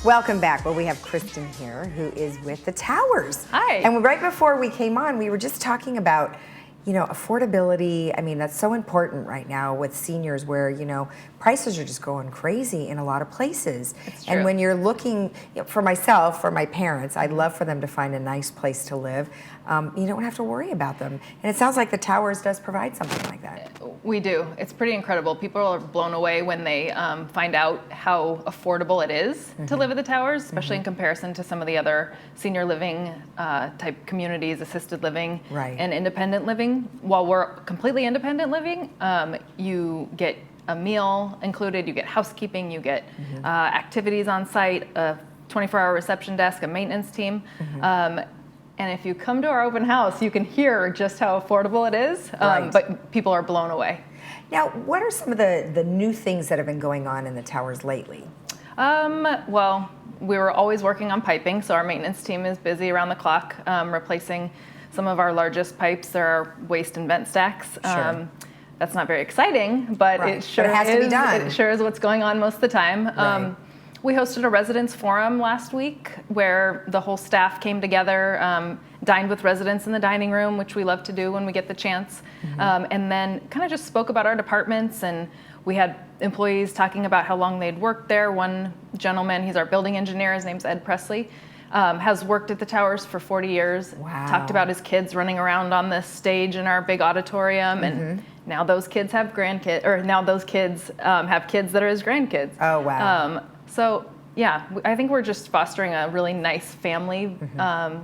Welcome back. Well, we have Kristen here who is with the Towers. Hi. And right before we came on, we were just talking about, affordability. I mean, that's so important right now with seniors where, prices are just going crazy in a lot of places. It's true. And when you're looking, for myself, for my parents, I'd love for them to find a nice place to live. You don't have to worry about them. And it sounds like the Towers does provide something like that. We do. It's pretty incredible. People are blown away when they find out how affordable it is to live at the Towers, especially in comparison to some of the other senior living type communities, assisted living, and independent living. While we're completely independent living, you get a meal included, you get housekeeping, you get activities on site, a 24-hour reception desk, a maintenance team. And if you come to our open house, you can hear just how affordable it is, but people are blown away. Now, what are some of the new things that have been going on in the Towers lately? Well, we were always working on piping, so our maintenance team is busy around the clock replacing some of our largest pipes. There are waste and vent stacks. Sure. That's not very exciting, but it sure has to be done. It sure is what's going on most of the time. We hosted a residents forum last week where the whole staff came together, dined with residents in the dining room, which we love to do when we get the chance, and then kind of just spoke about our departments. And we had employees talking about how long they'd worked there. One gentleman, he's our building engineer, his name's Ed Presley, has worked at the Towers for 40 years. Wow. Talked about his kids running around on this stage in our big auditorium, and now those kids have grandkids, or now those kids have kids that are his grandkids. Oh, wow. So yeah, I think we're just fostering a really nice family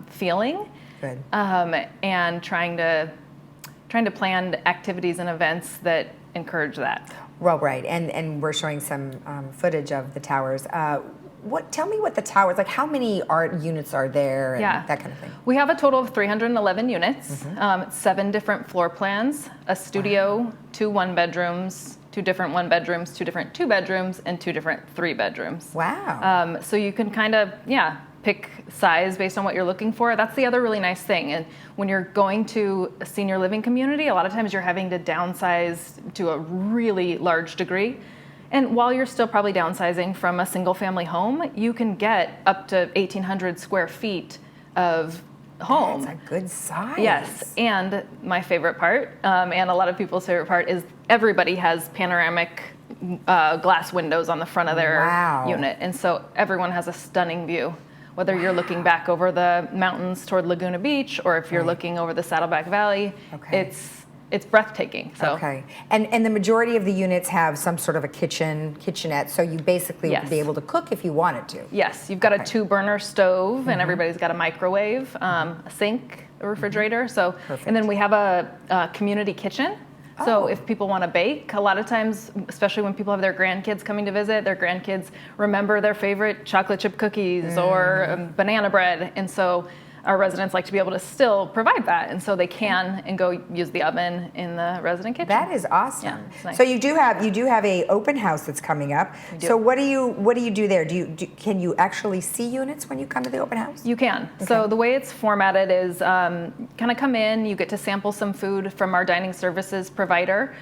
feeling. Good. And trying to plan activities and events that encourage that. Well, right, and we're showing some footage of the Towers. Tell me what the Towers, like how many art units are there and that kind of thing? We have a total of 311 units, 7 different floor plans, a studio, 2 one-bedrooms, 2 different one-bedrooms, 2 different two-bedrooms, and 2 different three-bedrooms. Wow. So you can kind of, pick size based on what you're looking for. That's the other really nice thing. And when you're going to a senior living community, a lot of times you're having to downsize to a really large degree. And while you're still probably downsizing from a single family home, you can get up to 1,800 square feet of home. That's a good size. Yes, and my favorite part, and a lot of people's favorite part, is everybody has panoramic glass windows on the front of their unit. And so everyone has a stunning view. Whether you're looking back over the mountains toward Laguna Beach, or if you're looking over the Saddleback Valley, it's breathtaking. So. Okay, and the majority of the units have some sort of a kitchenette, so you basically would be able to cook if you wanted to. Yes, you've got a 2-burner stove, and everybody's got a microwave, a sink, a refrigerator. So, and then we have a community kitchen. So if people want to bake, a lot of times, especially when people have their grandkids coming to visit, their grandkids remember their favorite chocolate chip cookies or banana bread. And so our residents like to be able to still provide that. And so they can and go use the oven in the resident kitchen. That is awesome. Yeah, it's nice. So you do have a open house that's coming up. So what do you do there? Can you actually see units when you come to the open house? You can. Okay. So the way it's formatted is kind of come in, you get to sample some food from our dining services provider.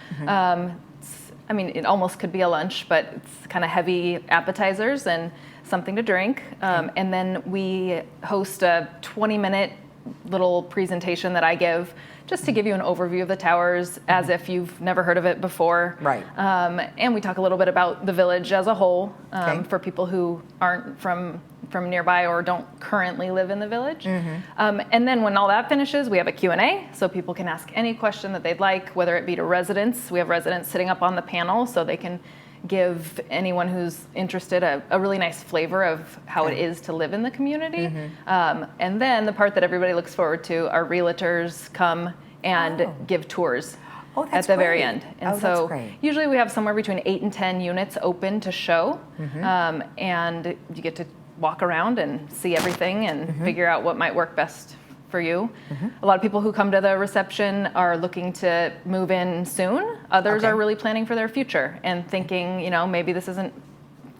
I mean, it almost could be a lunch, but it's kind of heavy appetizers and something to drink. And then we host a 20-minute little presentation that I give just to give you an overview of the Towers as if you've never heard of it before. Right. And we talk a little bit about the village as a whole for people who aren't from nearby or don't currently live in the village. And then when all that finishes, we have a Q&A, so people can ask any question that they'd like, whether it be to residents. We have residents sitting up on the panel so they can give anyone who's interested a really nice flavor of how it is to live in the community. And then the part that everybody looks forward to, our realtors come and give tours at the very end. And so usually we have somewhere between 8 and 10 units open to show, and you get to walk around and see everything and figure out what might work best for you. A lot of people who come to the reception are looking to move in soon. Others are really planning for their future and thinking, maybe this isn't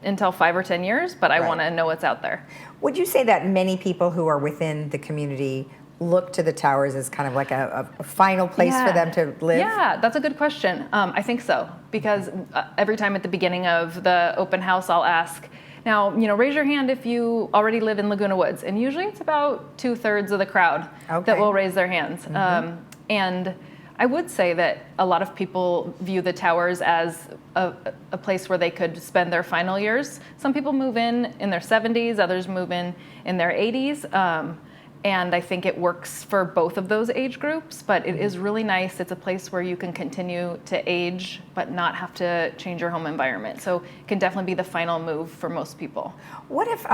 until 5 or 10 years, but I want to know what's out there. Would you say that many people who are within the community look to the Towers as kind of like a final place for them to live? Yeah, that's a good question. I think so, because every time at the beginning of the open house, I'll ask, Now, raise your hand if you already live in Laguna Woods, and usually it's about 2/3 of the crowd that will raise their hands. And I would say that a lot of people view the towers as a place where they could spend their final years. Some people move in their 70s, others move in their 80s. And I think it works for both of those age groups, but it is really nice. It's a place where you can continue to age, but not have to change your home environment. So it can definitely be the final move for most people. What if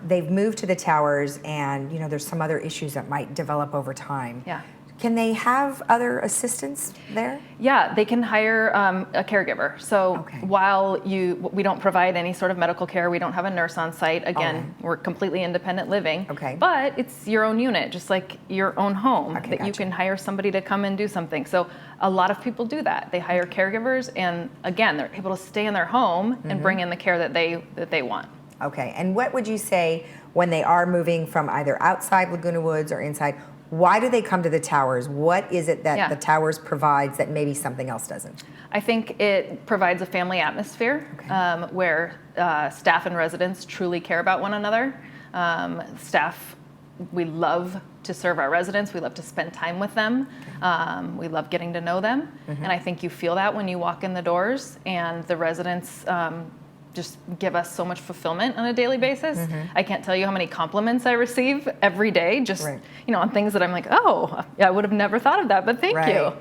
they've moved to the towers and there's some other issues that might develop over time? Yeah. Can they have other assistants there? Yeah, they can hire a caregiver. So while we don't provide any sort of medical care, we don't have a nurse on site. Again, we're completely independent living. But it's your own unit, just like your own home, that you can hire somebody to come and do something. So a lot of people do that. They hire caregivers, and again, they're able to stay in their home and bring in the care that they want. Okay, and what would you say when they are moving from either outside Laguna Woods or inside? Why do they come to the towers? What is it that the towers provides that maybe something else doesn't? I think it provides a family atmosphere where staff and residents truly care about one another. Staff, we love to serve our residents. We love to spend time with them. We love getting to know them. And I think you feel that when you walk in the doors, and the residents just give us so much fulfillment on a daily basis. I can't tell you how many compliments I receive every day, just on things that I'm like, oh, I would have never thought of that, but thank you.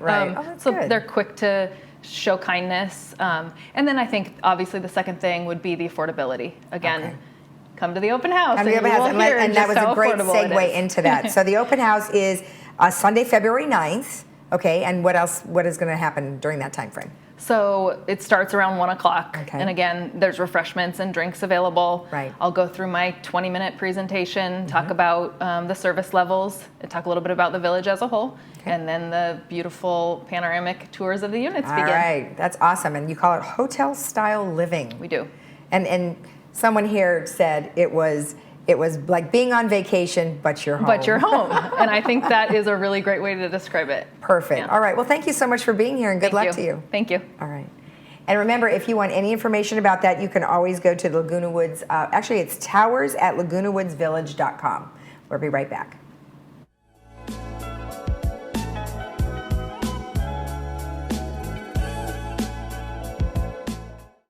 So good. They're quick to show kindness. And then I think obviously the second thing would be the affordability. Again, come to the open house. And that was a great segue into that. So the open house is Sunday, February 9th. Okay, and what else? What is going to happen during that time frame? So it starts around 1 o'clock. And again, there's refreshments and drinks available. I'll go through my 20-minute presentation, talk about the service levels, and talk a little bit about the village as a whole. And then the beautiful panoramic tours of the units begin. All right, that's awesome. And you call it hotel-style living. We do. And someone here said it was like being on vacation, but you're home. But you're home. And I think that is a really great way to describe it. Perfect. Yeah. All right. Well, thank you so much for being here, and good luck to you. Thank you. All right. And remember, if you want any information about that, you can always go to Laguna Woods. Actually, it's towers@lagunawoodsvillage.com. We'll be right back.